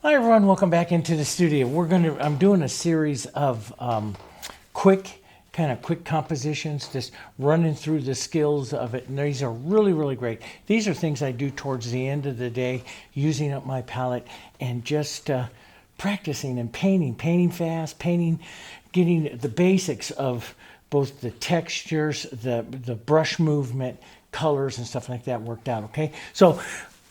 Hi everyone, welcome back into the studio. I'm doing a series of quick compositions, just running through the skills of it. And these are really great. These are things I do towards the end of the day, using up my palette and just practicing and painting fast, getting the basics of both the textures, the brush movement, colors and stuff like that worked out, okay? So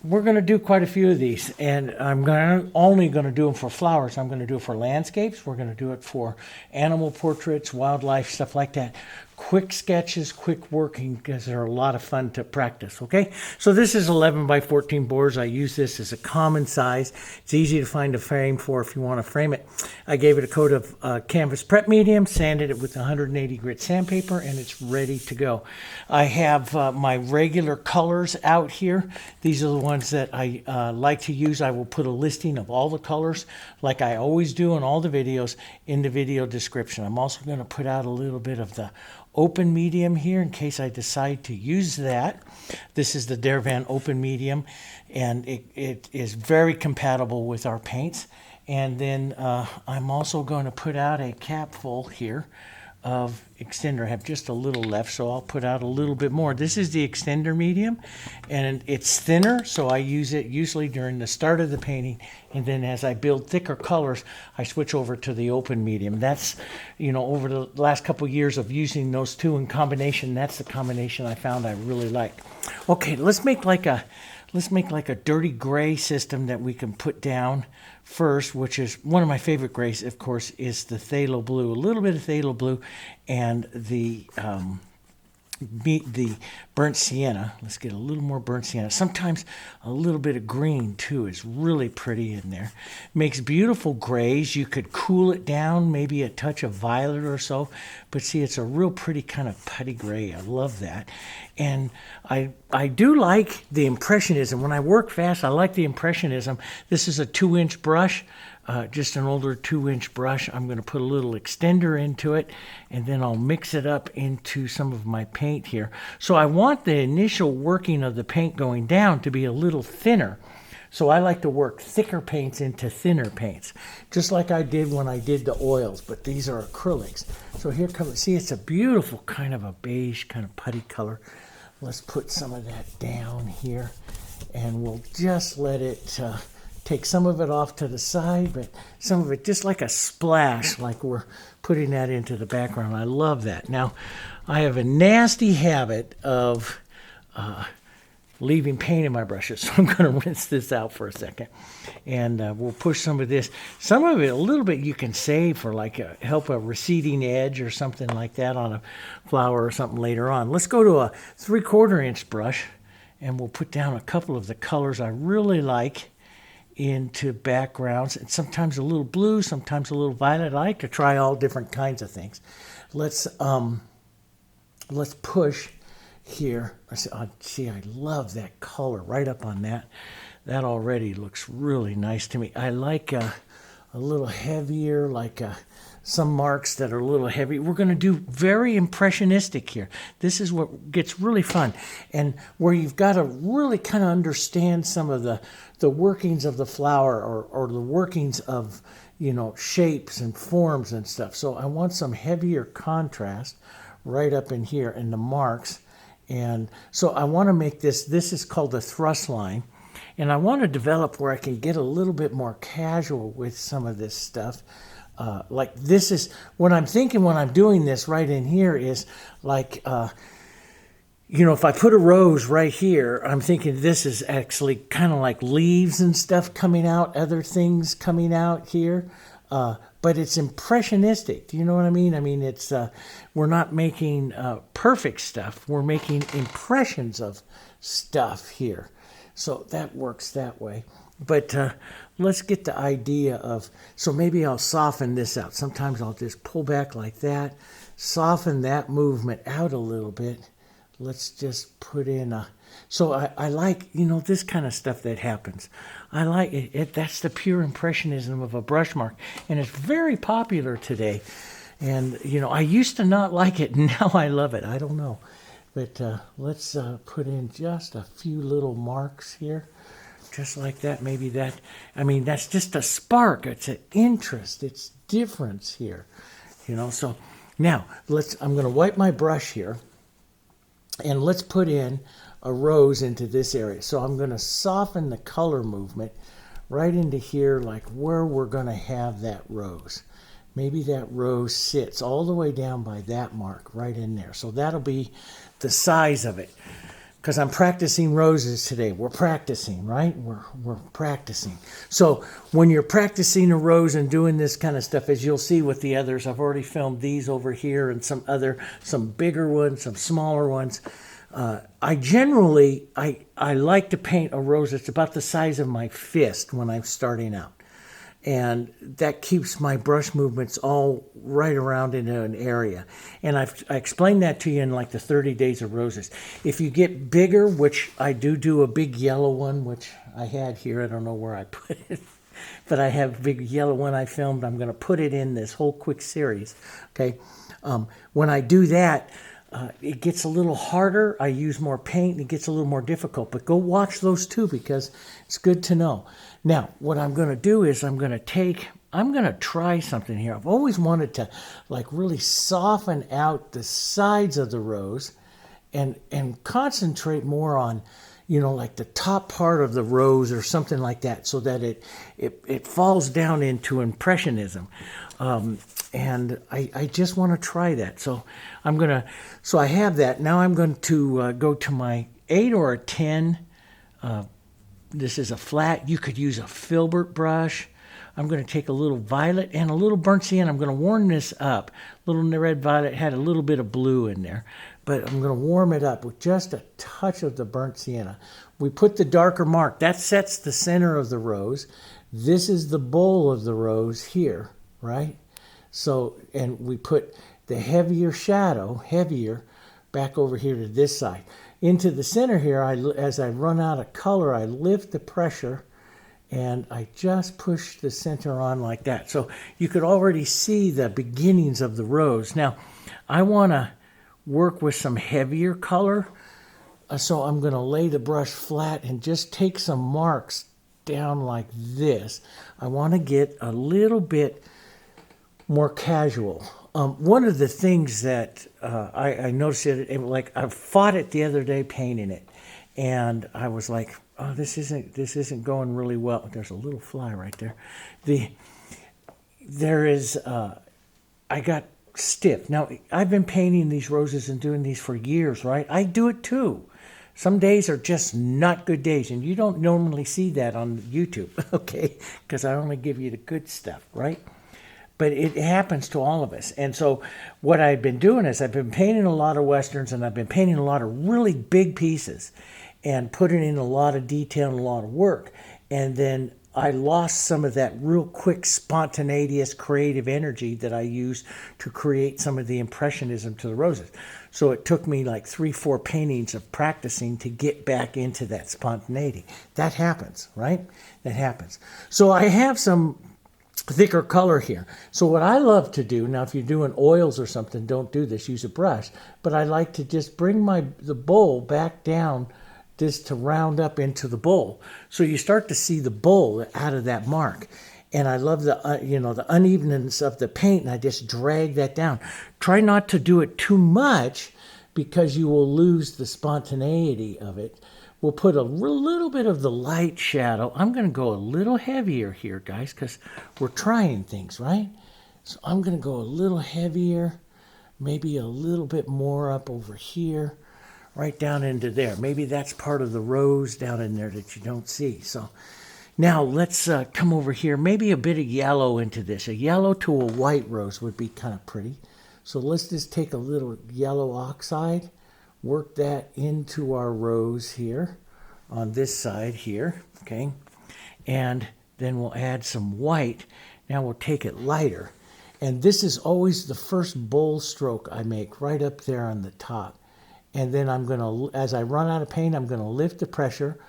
we're going to do quite a few of these, and I'm only going to do them for flowers. I'm going to do it for landscapes. We're going to do it for animal portraits, wildlife, stuff like that. Quick sketches, quick working, because they're a lot of fun to practice, okay? So this is 11 by 14 boards. I use this as a common size. It's easy to find a frame for if you want to frame it. I gave it a coat of canvas prep medium, sanded it with 180 grit sandpaper, and it's ready to go. I have my regular colors out here. These are the ones that I like to use. I will put a listing of all the colors, like I always do in all the videos, in the video description. I'm also going to put out a little bit of the open medium here in case I decide to use that. This is the Dervan open medium, and it is very compatible with our paints. And then I'm also going to put out a capful here of extender. I have just a little left, so I'll put out a little bit more. This is the extender medium, and it's thinner, so I use it usually during the start of the painting, and then as I build thicker colors, I switch over to the open medium. That's, you know, over the last couple years of using those two in combination, that's the combination I found I really like. Okay, let's make like a dirty gray system that we can put down first, which is one of my favorite grays, of course, is the Phthalo Blue. A little bit of Phthalo Blue and the burnt sienna. Let's get a little more burnt sienna. Sometimes a little bit of green too is really pretty in there. Makes beautiful grays. You could cool it down, maybe a touch of violet or so, but see, it's a real pretty kind of putty gray. I love that. And I do like the Impressionism. When I work fast, I like the Impressionism. This is a 2-inch brush. Just an older 2-inch brush. I'm going to put a little extender into it, and then I'll mix it up into some of my paint here. So I want the initial working of the paint going down to be a little thinner. So I like to work thicker paints into thinner paints, just like I did when I did the oils, but these are acrylics. So here comes, see, it's a beautiful kind of a beige kind of putty color. Let's put some of that down here, and we'll just let it take some of it off to the side, but some of it just like a splash, like we're putting that into the background. I love that. Now, I have a nasty habit of leaving paint in my brushes, so I'm going to rinse this out for a second, and we'll push some of this. Some of it, a little bit, you can save for like help a receding edge or something like that on a flower or something later on. Let's go to a 3/4 inch brush, and we'll put down a couple of the colors I really like into backgrounds, and sometimes a little blue, sometimes a little violet. I like to try all different kinds of things. Let's push here. See, I love that color right up on that. That already looks really nice to me. I like a little heavier, like some marks that are a little heavy. We're going to do very impressionistic here. This is what gets really fun, and where you've got to really kind of understand some of the workings of the flower, or the workings of, you know, shapes and forms and stuff. So I want some heavier contrast right up in here in the marks. And so I want to make this is called the thrust line. And I want to develop where I can get a little bit more casual with some of this stuff. Like this is what I'm thinking when I'm doing this right in here is like, you know, if I put a rose right here, I'm thinking this is actually kind of like leaves and stuff coming out, other things coming out here. But it's impressionistic. Do you know what I mean? I mean, it's we're not making perfect stuff. We're making impressions of stuff here. So that works that way. But let's get the idea of, so maybe I'll soften this out. Sometimes I'll just pull back like that, soften that movement out a little bit. Let's just put in a, so I like, you know, this kind of stuff that happens. I like it. That's the pure impressionism of a brush mark. And it's very popular today. And, you know, I used to not like it. Now I love it. I don't know. But let's put in just a few little marks here. just like that. Maybe that, I mean, that's just a spark. It's an interest. It's difference here, you know. So now I'm going to wipe my brush here, and let's put in a rose into this area. So I'm going to soften the color movement right into here, like where we're going to have that rose. Maybe that rose sits all the way down by that mark right in there. So that'll be the size of it. Because I'm practicing roses today. We're practicing, right? We're practicing. So when you're practicing a rose and doing this kind of stuff, as you'll see with the others, I've already filmed these over here and some bigger ones, some smaller ones. I generally like to paint a rose that's about the size of my fist when I'm starting out. And that keeps my brush movements all right around in an area. And I explained that to you in like the 30 Days of Roses. If you get bigger, which I do a big yellow one, which I had here. I don't know where I put it. But I have a big yellow one I filmed. I'm going to put it in this whole quick series. Okay. When I do that, it gets a little harder. I use more paint and it gets a little more difficult. But go watch those too, because it's good to know. Now, what I'm going to do is I'm going to try something here. I've always wanted to like really soften out the sides of the rose and concentrate more on, you know, like the top part of the rose or something like that, so that it falls down into Impressionism. And I just want to try that. So so I have that. Now I'm going to go to my 8 or a 10. This is a flat. You could use a filbert brush. I'm going to take a little violet and a little burnt sienna. I'm going to warm this up. Little red violet had a little bit of blue in there, but I'm going to warm it up with just a touch of the burnt sienna. We put the darker mark. That sets the center of the rose. This is the bowl of the rose here, right? So, and we put the heavier shadow, back over here to this side. Into the center here, as I run out of color, I lift the pressure and I just push the center on like that. So you could already see the beginnings of the rose. Now, I want to work with some heavier color. So I'm going to lay the brush flat and just take some marks down like this. I want to get a little bit more casual. One of the things that I noticed, like I fought it the other day painting it, and I was like, oh, this isn't going really well. There's a little fly right there. I got stiff. Now, I've been painting these roses and doing these for years, right? I do it too. Some days are just not good days, and you don't normally see that on YouTube, okay? Because I only give you the good stuff, right? But it happens to all of us. And so what I've been doing is I've been painting a lot of Westerns, and I've been painting a lot of really big pieces and putting in a lot of detail and a lot of work. And then I lost some of that real quick, spontaneous, creative energy that I used to create some of the Impressionism to the roses. So it took me like 3-4 paintings of practicing to get back into that spontaneity. That happens, right? That happens. So I have some thicker color here. So what I love to do, now if you're doing oils or something, don't do this, use a brush, but I like to just bring the bowl back down just to round up into the bowl. So you start to see the bowl out of that mark. And I love the the unevenness of the paint, and I just drag that down. Try not to do it too much because you will lose the spontaneity of it. We'll put a little bit of the light shadow. I'm going to go a little heavier here, guys, because we're trying things, right? So I'm going to go a little heavier, maybe a little bit more up over here, right down into there. Maybe that's part of the rose down in there that you don't see. So now let's come over here. Maybe a bit of yellow into this. A yellow to a white rose would be kind of pretty. So let's just take a little yellow oxide. Work that into our rose here on this side here, okay? And then we'll add some white. Now we'll take it lighter. And this is always the first bowl stroke I make right up there on the top. And then I'm going to, as I run out of paint, I'm going to lift the pressure,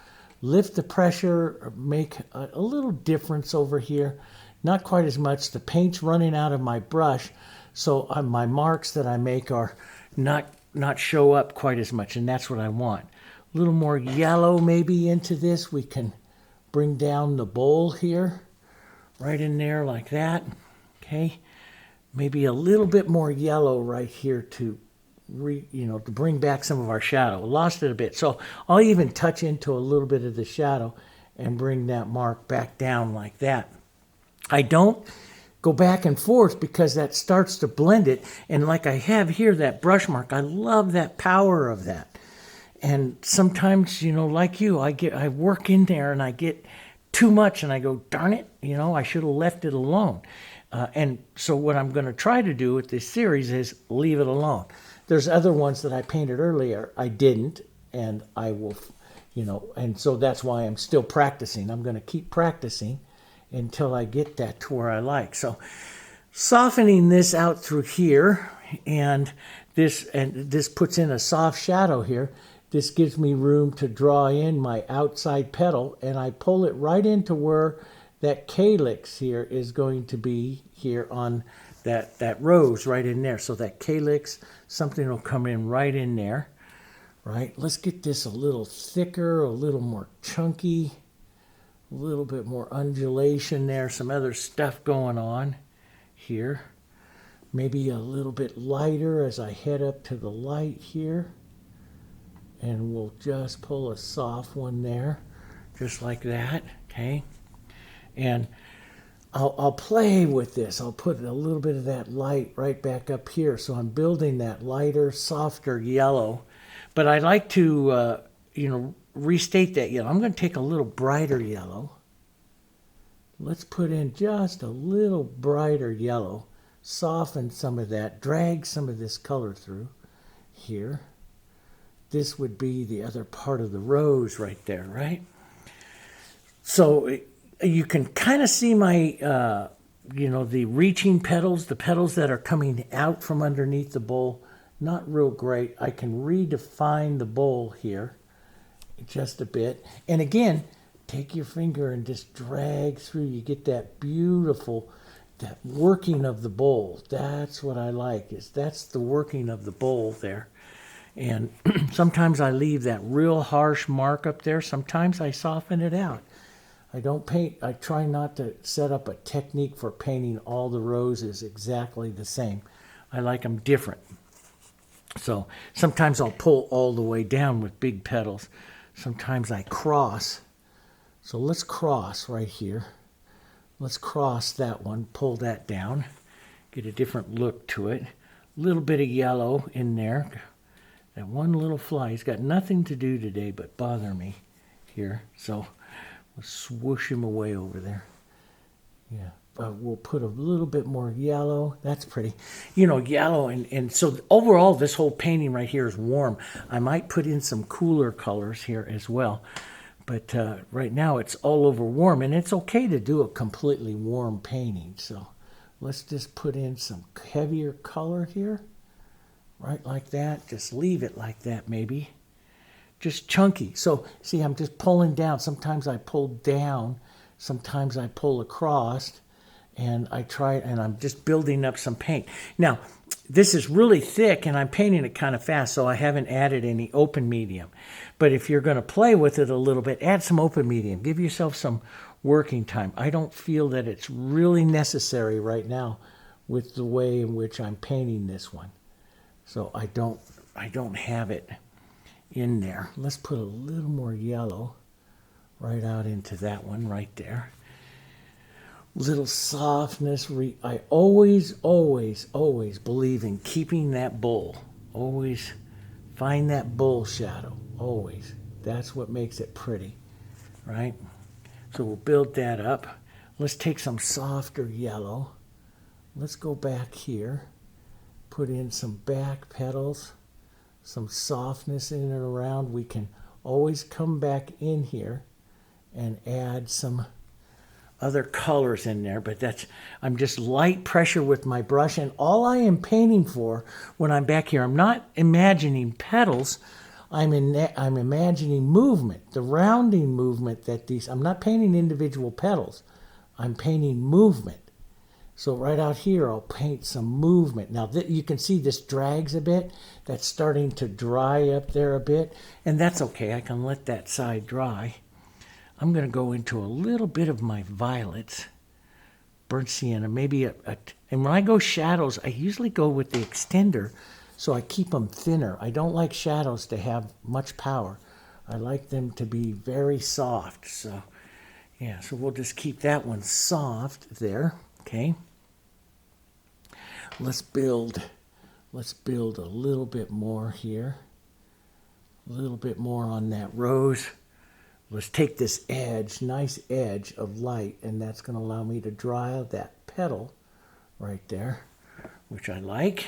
make a little difference over here. Not quite as much. The paint's running out of my brush, so my marks that I make are not show up quite as much, and that's what I want. A little more yellow maybe into this. We can bring down the bowl here, right in there like that, okay? Maybe a little bit more yellow right here to to bring back some of our shadow. Lost it a bit. So I'll even touch into a little bit of the shadow and bring that mark back down like that. I don't go back and forth because that starts to blend it. And like I have here, that brush mark, I love that power of that. And sometimes, like you, I work in there and I get too much and I go, darn it, I should have left it alone. And so what I'm going to try to do with this series is leave it alone. There's other ones that I painted earlier I didn't, and I will, and so that's why I'm still practicing. I'm going to keep practicing until I get that to where I like. So softening this out through here, and this puts in a soft shadow here. This gives me room to draw in my outside petal, and I pull it right into where that calyx here is going to be here on that rose right in there. So that calyx, something will come in right in there, right? Let's get this a little thicker, a little more chunky, a little bit more undulation there, some other stuff going on here. Maybe a little bit lighter as I head up to the light here. And we'll just pull a soft one there, just like that, okay? And I'll play with this. I'll put a little bit of that light right back up here. So I'm building that lighter, softer yellow. But I like to, restate that yellow. I'm going to take a little brighter yellow. Let's put in just a little brighter yellow. Soften some of that. Drag some of this color through here. This would be the other part of the rose right there, right? So you can kind of see my, the reaching petals, the petals that are coming out from underneath the bowl. Not real great. I can redefine the bowl here just a bit. And again, take your finger and just drag through. You get that beautiful, that working of the bowl. That's what I like, that's the working of the bowl there. And sometimes I leave that real harsh mark up there. Sometimes I soften it out. I don't paint, I try not to set up a technique for painting all the roses exactly the same. I like them different. So sometimes I'll pull all the way down with big petals. Sometimes I cross. So let's cross right here. Let's cross that one, pull that down, get a different look to it. A little bit of yellow in there. That one little fly, he's got nothing to do today but bother me here. So we'll swoosh him away over there. Yeah, we'll put a little bit more yellow. That's pretty. Yellow. And so overall, this whole painting right here is warm. I might put in some cooler colors here as well. But right now, it's all over warm. And it's okay to do a completely warm painting. So let's just put in some heavier color here. Right like that. Just leave it like that maybe. Just chunky. So see, I'm just pulling down. Sometimes I pull down. Sometimes I pull across. And I'm just building up some paint. Now, this is really thick and I'm painting it kind of fast, so I haven't added any open medium. But if you're going to play with it a little bit, add some open medium. Give yourself some working time. I don't feel that it's really necessary right now with the way in which I'm painting this one. So I don't have it in there. Let's put a little more yellow right out into that one right there. Little softness. I always believe in keeping that bowl. Always find that bowl shadow. Always. That's what makes it pretty, right? So we'll build that up. Let's take some softer yellow. Let's go back here. Put in some back petals, some softness in and around. We can always come back in here and add some other colors in there, but I'm just light pressure with my brush, and all I am painting for when I'm back here, I'm not imagining petals, I'm imagining movement, the rounding movement that I'm not painting individual petals, I'm painting movement. So right out here, I'll paint some movement. Now, you can see this drags a bit. That's starting to dry up there a bit. And that's okay. I can let that side dry. I'm going to go into a little bit of my violets, burnt sienna, maybe and when I go shadows, I usually go with the extender, so I keep them thinner. I don't like shadows to have much power. I like them to be very soft. So, yeah, so we'll just keep that one soft there, okay? Let's build a little bit more here. A little bit more on that rose. Let's take this edge, nice edge of light, and that's going to allow me to dry out that petal right there, which I like.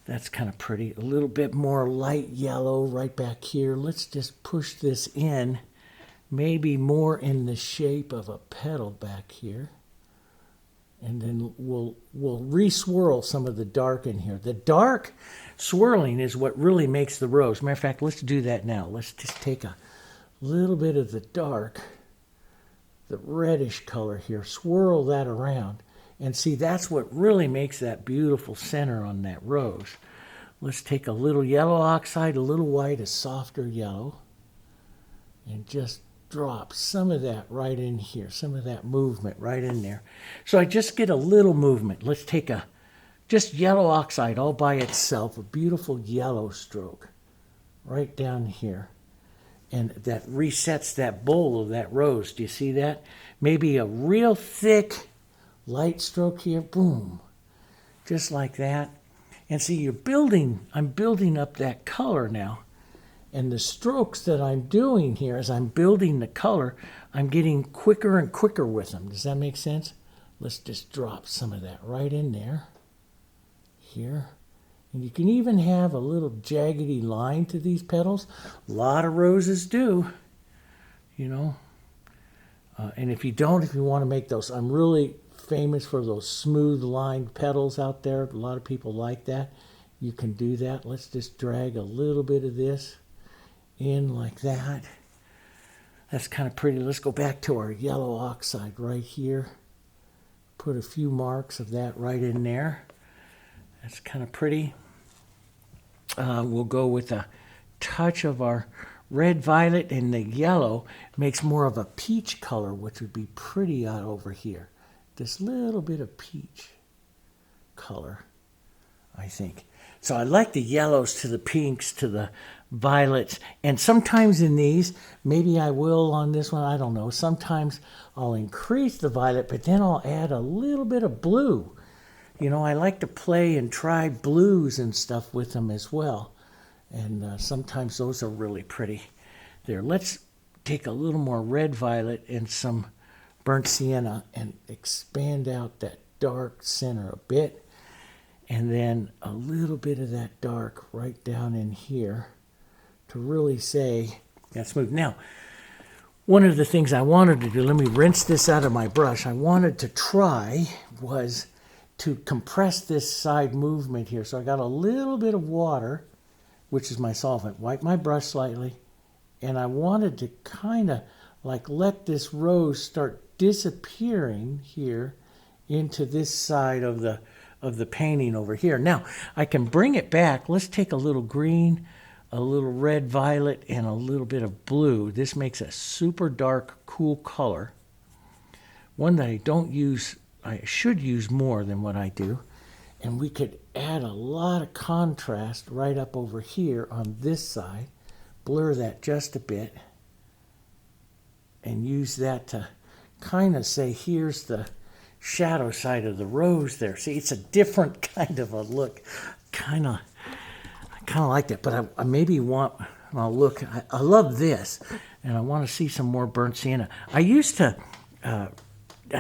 That's kind of pretty. A little bit more light yellow right back here. Let's just push this in, maybe more in the shape of a petal back here. And then we'll re-swirl some of the dark in here. The dark swirling is what really makes the rose. Matter of fact, let's do that now. Let's just take a little bit of the dark, the reddish color here, swirl that around. And see, that's what really makes that beautiful center on that rose. Let's take a little yellow oxide, a little white, a softer yellow, and just drop some of that right in here, some of that movement right in there. So I just get a little movement. Let's take just yellow oxide all by itself, a beautiful yellow stroke right down here. And that resets that bowl of that rose. Do you see that? Maybe a real thick light stroke here, boom, just like that. And see, I'm building up that color now. And the strokes that I'm doing here, as I'm building the color, I'm getting quicker and quicker with them. Does that make sense? Let's just drop some of that right in there, here. And you can even have a little jaggedy line to these petals. A lot of roses do, you know. And if you want to make those, I'm really famous for those smooth lined petals out there. A lot of people like that. You can do that. Let's just drag a little bit of this in like that. That's kind of pretty. Let's go back to our yellow oxide right here. Put a few marks of that right in there. That's kind of pretty. We'll go with a touch of our red violet, and the yellow makes more of a peach color, which would be pretty out over here. This little bit of peach color, I think. So I like the yellows to the pinks to the violets, and sometimes in these, maybe I will on this one, I don't know. Sometimes I'll increase the violet, but then I'll add a little bit of blue. You know, I like to play and try blues and stuff with them as well. And sometimes those are really pretty. There, let's take a little more red violet and some burnt sienna and expand out that dark center a bit. And then a little bit of that dark right down in here to really say that's smooth. Now, one of the things I wanted to do, let me rinse this out of my brush. I wanted to try was to compress this side movement here. So I got a little bit of water, which is my solvent, wipe my brush slightly, and I wanted to kind of like let this rose start disappearing here into this side of the painting over here. Now, I can bring it back. Let's take a little green, a little red violet, and a little bit of blue. This makes a super dark, cool color. One that I should use more than what I do. And we could add a lot of contrast right up over here on this side. Blur that just a bit. And use that to kind of say, here's the shadow side of the rose there. See, it's a different kind of a look. I kind of like that, but I maybe want, well, look, I love this, and I want to see some more burnt sienna. I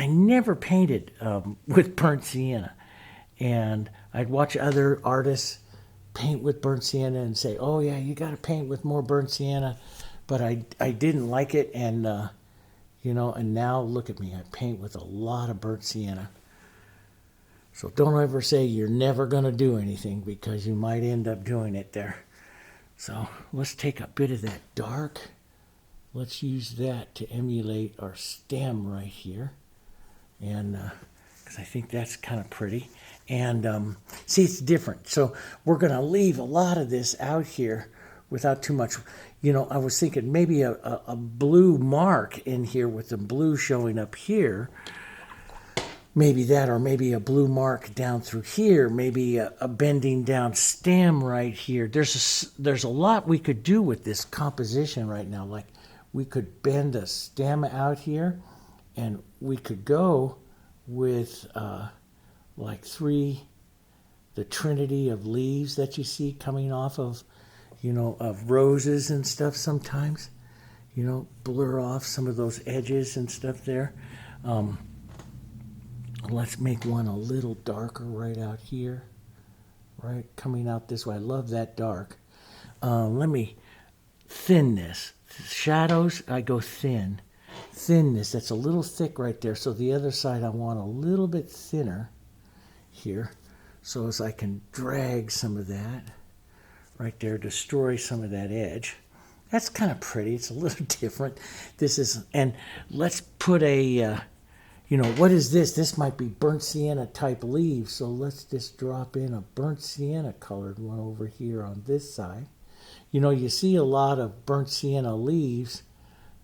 never painted with burnt sienna, and I'd watch other artists paint with burnt sienna and say, oh yeah, you got to paint with more burnt sienna, but I didn't like it, and and now look at me, I paint with a lot of burnt sienna. So don't ever say you're never going to do anything, because you might end up doing it there. So let's take a bit of that dark. Let's use that to emulate our stem right here. And because I think that's kind of pretty. And see, it's different. So we're going to leave a lot of this out here without too much. I was thinking maybe a blue mark in here with the blue showing up here. Maybe that, or maybe a blue mark down through here, maybe a bending down stem right here. There's a lot we could do with this composition right now. Like we could bend a stem out here, and we could go with like the trinity of leaves that you see coming off of, of roses and stuff sometimes. Blur off some of those edges and stuff there. Let's make one a little darker right out here, right, coming out this way. I love that dark. Let me thin this. Shadows, I go thin. Thin this, that's a little thick right there. So the other side I want a little bit thinner here. So as I can drag some of that right there, destroy some of that edge. That's kind of pretty. It's a little different. And let's put a... what is this? This might be burnt sienna type leaves. So let's just drop in a burnt sienna colored one over here on this side. You see a lot of burnt sienna leaves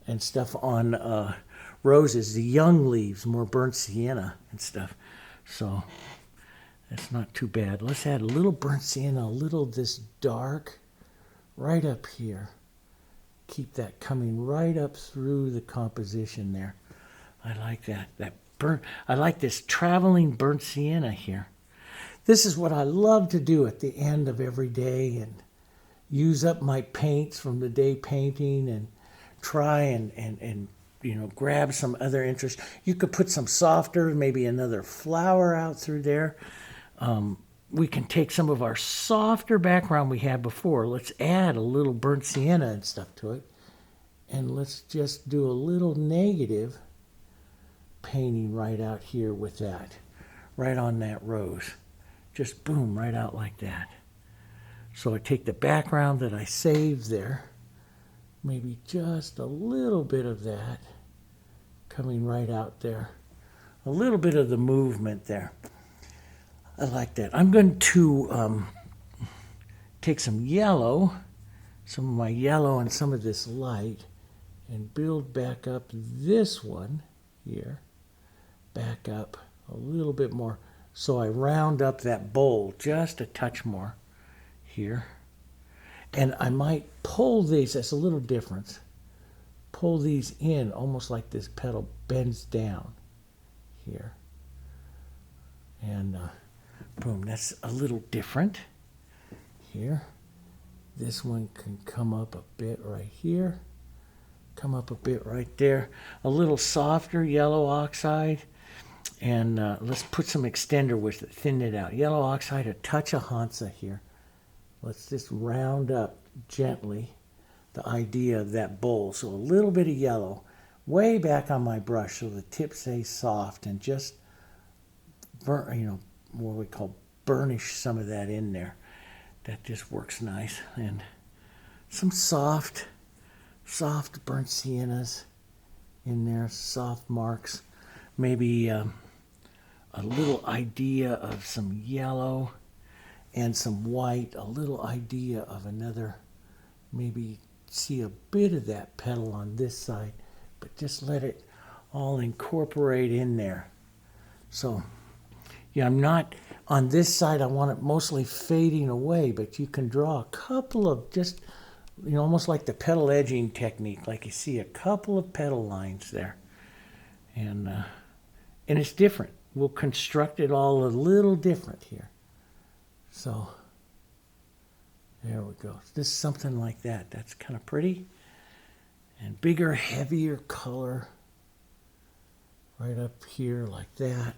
and stuff on roses. The young leaves, more burnt sienna and stuff. So that's not too bad. Let's add a little burnt sienna, a little of this dark right up here. Keep that coming right up through the composition there. I like that burnt. I like this traveling burnt sienna here. This is what I love to do at the end of every day, and use up my paints from the day painting, and try and grab some other interest. You could put some softer, maybe another flower out through there. We can take some of our softer background we had before. Let's add a little burnt sienna and stuff to it, and let's just do a little negative painting right out here with that, right on that rose. Just boom, right out like that. So I take the background that I saved there, maybe just a little bit of that coming right out there. A little bit of the movement there. I like that. I'm going to take some yellow, some of my yellow and some of this light, and build back up this one here. Back up a little bit more. So I round up that bowl just a touch more here. And I might pull these, that's a little difference. Pull these in almost like this petal bends down here. And boom, that's a little different here. This one can come up a bit right here. Come up a bit right there. A little softer yellow oxide. And let's put some extender with it, thin it out. Yellow oxide, a touch of Hansa here. Let's just round up gently the idea of that bowl. So a little bit of yellow way back on my brush so the tip stays soft, and just burn, what we call burnish some of that in there. That just works nice. And some soft burnt siennas in there, soft marks. Maybe a little idea of some yellow and some white, a little idea of another, maybe see a bit of that petal on this side, but just let it all incorporate in there. So, yeah, I'm not, on this side I want it mostly fading away, but you can draw a couple of just, almost like the petal edging technique, like you see a couple of petal lines there. And it's different. We'll construct it all a little different here. So, there we go. Just something like that. That's kind of pretty. And bigger, heavier color right up here like that.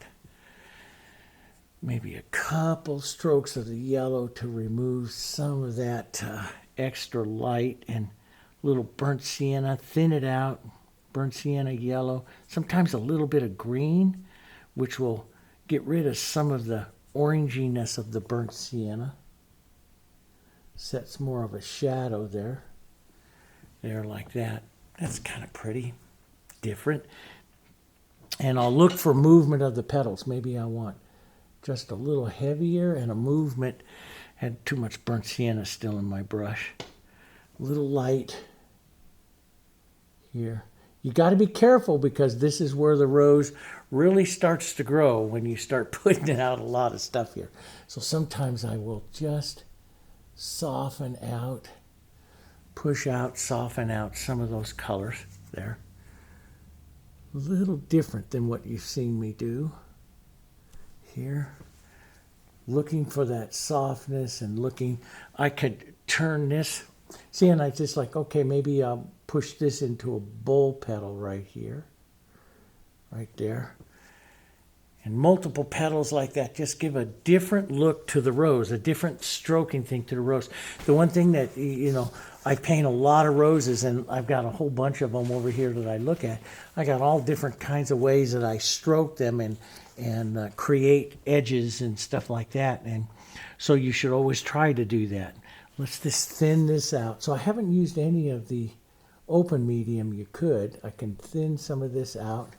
Maybe a couple strokes of the yellow to remove some of that extra light, and little burnt sienna, thin it out, burnt sienna yellow, sometimes a little bit of green, which will get rid of some of the oranginess of the burnt sienna. Sets more of a shadow there like that. That's kind of pretty, different. And I'll look for movement of the petals. Maybe I want just a little heavier and a movement. Had too much burnt sienna still in my brush. little light here. You got to be careful because this is where the rose really starts to grow when you start putting out a lot of stuff here. So sometimes I will just soften out, push out, soften out some of those colors there. A little different than what you've seen me do here. Looking for that softness and looking, I could turn this. See, and I just like, okay, maybe I'll push this into a bowl petal right here, right there. And multiple petals like that just give a different look to the rose, a different stroking thing to the rose. The one thing that, you know, I paint a lot of roses, and I've got a whole bunch of them over here that I look at. I got all different kinds of ways that I stroke them and create edges and stuff like that. And so you should always try to do that. Let's just thin this out. So I haven't used any of the open medium you could. I can thin some of this out.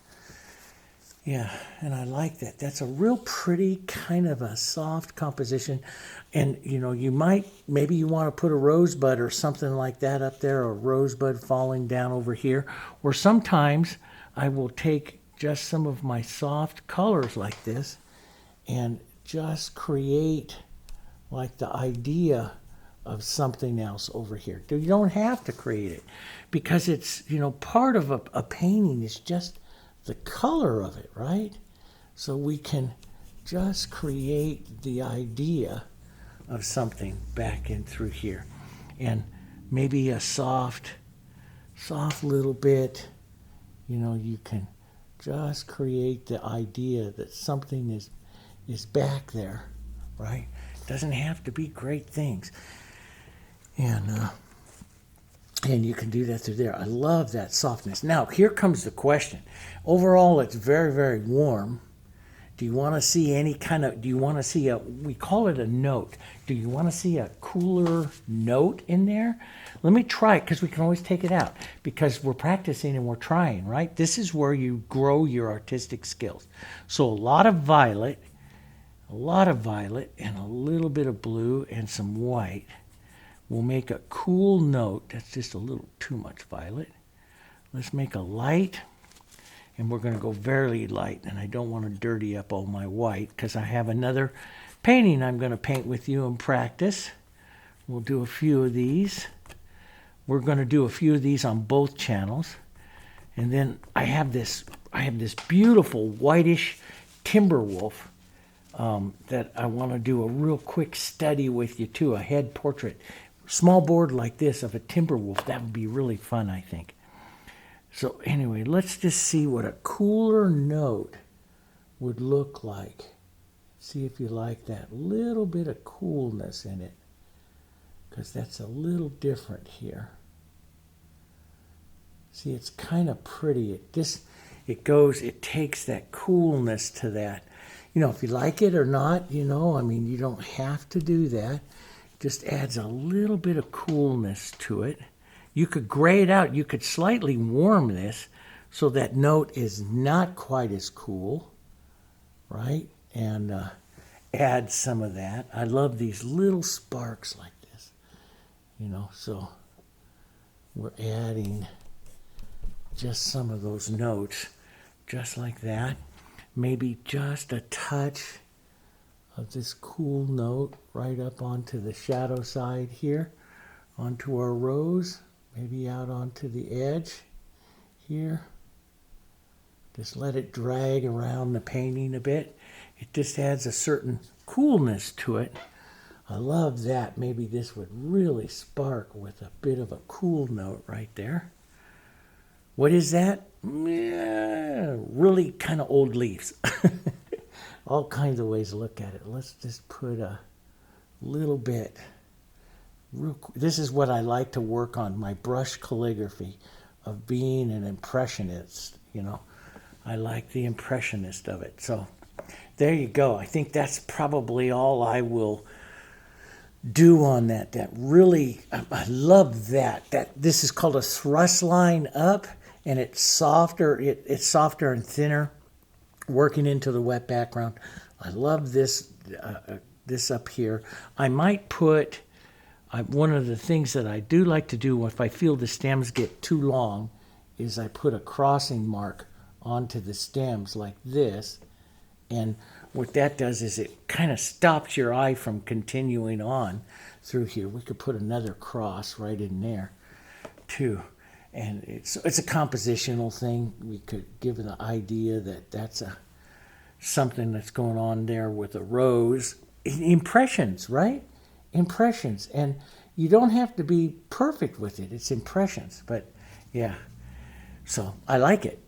Yeah, and I like that. That's a real pretty kind of a soft composition. And, you know, you might, maybe you want to put a rosebud or something like that up there, or a rosebud falling down over here. Or sometimes I will take just some of my soft colors like this and just create like the idea of something else over here. You don't have to create it because it's, you know, part of a painting is just the color of it, right? So we can just create the idea of something back in through here. And maybe a soft little bit, you know, you can just create the idea that something is back there, right? Doesn't have to be great things. And you can do that through there. I love that softness. Now, here comes the question. Overall, it's very, very warm. Do you want to see any kind of, do you want to see we call it a note. Do you want to see a cooler note in there? Let me try it, because we can always take it out, because we're practicing and we're trying, right? This is where you grow your artistic skills. So a lot of violet, and a little bit of blue and some white will make a cool note. That's just a little too much violet. Let's make a light, and we're going to go very light, and I don't want to dirty up all my white because I have another painting I'm going to paint with you in practice. We'll do a few of these. We're going to do a few of these on both channels. And then I have this beautiful whitish Timberwolf that I want to do a real quick study with you too, a head portrait. Small board like this of a Timberwolf, that would be really fun, I think. So anyway, let's just see what a cooler note would look like. See if you like that little bit of coolness in it, because that's a little different here. See, it's kind of pretty. It takes that coolness to that. You know, if you like it or not, you know, I mean, you don't have to do that. Just adds a little bit of coolness to it. You could gray it out. You could slightly warm this so that note is not quite as cool, right? And add some of that. I love these little sparks like this, you know, so we're adding just some of those notes, just like that. Maybe just a touch of this cool note right up onto the shadow side here, onto our rose, maybe out onto the edge here. Just let it drag around the painting a bit. It just adds a certain coolness to it. I love that. Maybe this would really spark with a bit of a cool note right there. What is that? Yeah, really kind of old leaves. All kinds of ways to look at it. Let's just put a little bit. This is what I like to work on, my brush calligraphy of being an impressionist, you know. I like the impressionist of it. So there you go. I think that's probably all I will do on that. That really, I love that. This is called a thrust line up, and it's softer. It's softer and thinner, working into the wet background. I love this this up here. I might put one of the things that I do like to do if I feel the stems get too long is I put a crossing mark onto the stems like this. And what that does is it kind of stops your eye from continuing on through here. We could put another cross right in there too. And it's a compositional thing. We could give the idea that that's something that's going on there with a rose. Impressions, right? Impressions. And you don't have to be perfect with it. It's impressions. But yeah, so I like it.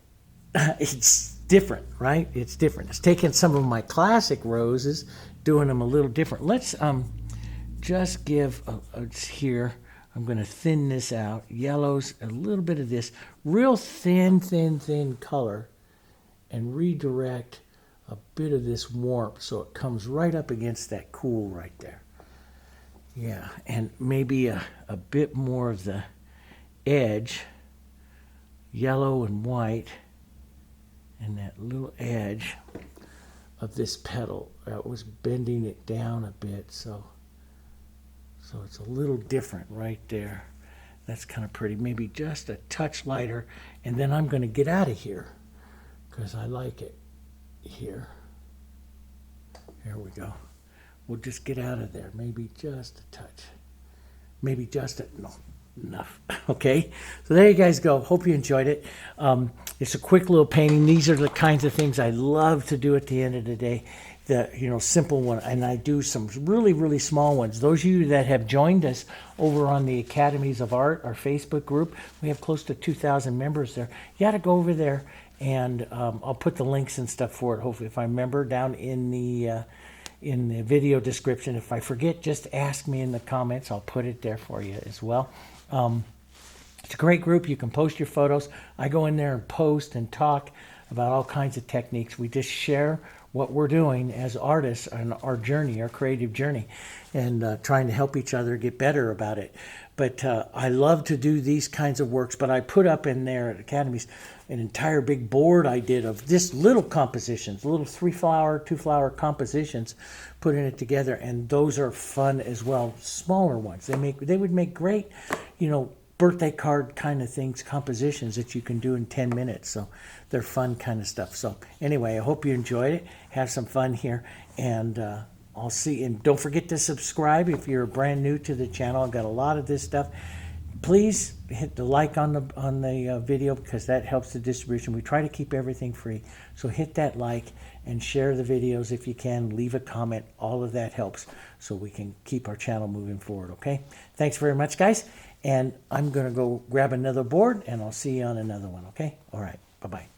It's different, right? It's different. It's taking some of my classic roses, doing them a little different. Let's just give here. I'm going to thin this out. Yellows, a little bit of this real thin color, and redirect a bit of this warmth so it comes right up against that cool right there. Yeah, and maybe a bit more of the edge, yellow and white, and that little edge of this petal. That was bending it down a bit, so it's a little different right there. That's kind of pretty. Maybe just a touch lighter, and then I'm going to get out of here because I like it here. Here we go. We'll just get out of there. Maybe just a touch. Maybe just a, no, enough. Okay, so there you guys go. Hope you enjoyed it. It's a quick little painting. These are the kinds of things I love to do at the end of the day. The simple one, and I do some really small ones. Those of you that have joined us over on the Academies of Art, our Facebook group, we have close to 2,000 members there. You got to go over there, and I'll put the links and stuff for it. Hopefully, if I remember, down in the video description. If I forget, just ask me in the comments. I'll put it there for you as well. It's a great group. You can post your photos. I go in there and post and talk about all kinds of techniques. We just share what we're doing as artists on our journey, our creative journey, and trying to help each other get better about it. But I love to do these kinds of works, but I put up in there at Academies an entire big board I did of this little compositions, little 3-flower, 2-flower compositions, putting it together, and those are fun as well, smaller ones. They would make great, birthday card kind of things, compositions that you can do in 10 minutes. So they're fun kind of stuff. So anyway, I hope you enjoyed it. Have some fun here, and I'll see. And don't forget to subscribe if you're brand new to the channel. I've got a lot of this stuff. Please hit the like on the video because that helps the distribution. We try to keep everything free. So hit that like and share the videos if you can. Leave a comment. All of that helps so we can keep our channel moving forward, okay? Thanks very much, guys. And I'm going to go grab another board, and I'll see you on another one, okay? All right. Bye-bye.